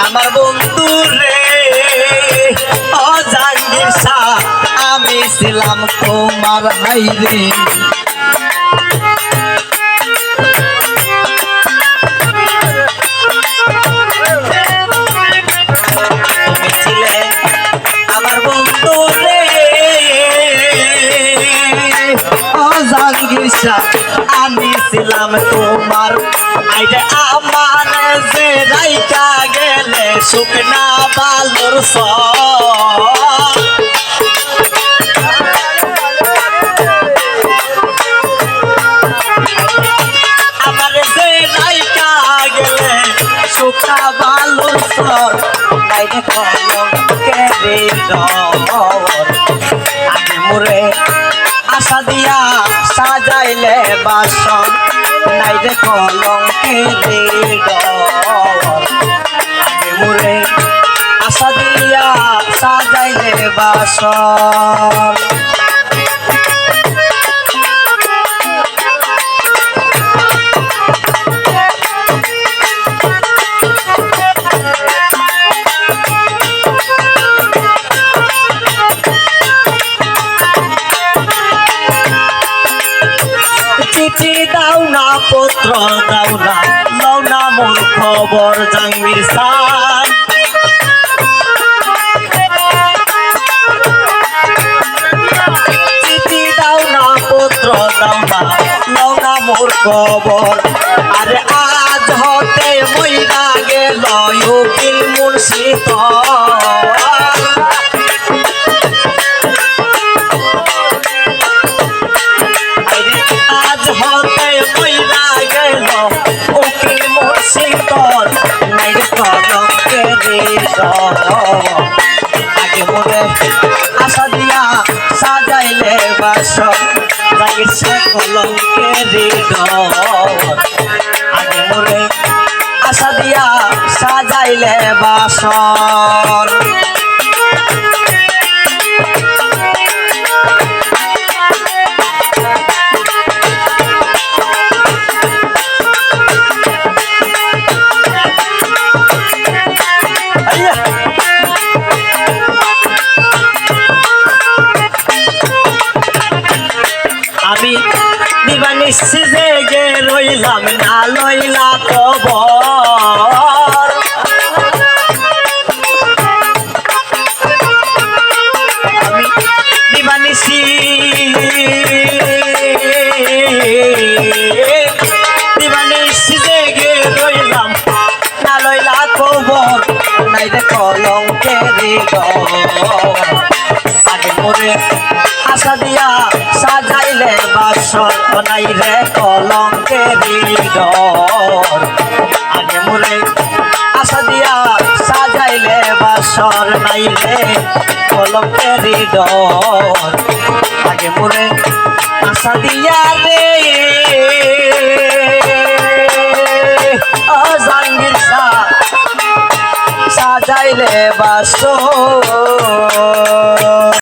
আমার বন্ধু রে ও জাহাঙ্গীর শাহ আমি ছিলাম তোমার হাইরে তুমি ছিলে আমার বন্ধু রে ও জাহাঙ্গীর শাহ আমি ছিলাম তোমার আইরে আমার যে রাইকা গেলে শুকনা বালুর আমার যে রাইকা গেলে শুকনা বালুর সর আইরে কলঙ্কের আগে মোরে আশা দিয়া সাজাইলে বাসন নাইরে কলঙ্কের আগে মোরে আশা দিয়া সাজাইলে বাসন চিঠি দাও না পত্র দাও না লও না মোর খবর জাহাঙ্গীর শাহ চিঠি দাও না পত্র দাও না লও না মোর খবর আরে আজ হতে মইরা গেল উকিল মুর্শিদ হতে মইরা গেল উকিল মুর্শিদ নাইরে কলঙ্কের আগে মোরে আশা দিয়া সাজাইলে বাসন জাহাঙ্গীর শাহ কলঙ্কের আগে মোরে আশা দিয়া সাজাইলে বাসন আমি নিবানিসি জেগে রইলাম না লইলা খবর আমি নিবানিসি জেগে রইলাম না লইলা খবর নাইরে কলঙ্কের আগে মোরে আশা দিয়া সাজাইলে বাসন নাইরে কলঙ্কের আগে মোরে আশা দিয়া সাজাইলে বাসন নাইরে কলঙ্কের আগে মোরে আশা দিয়া রে ও জাহাঙ্গীর শাহ সাজাইলে বাসন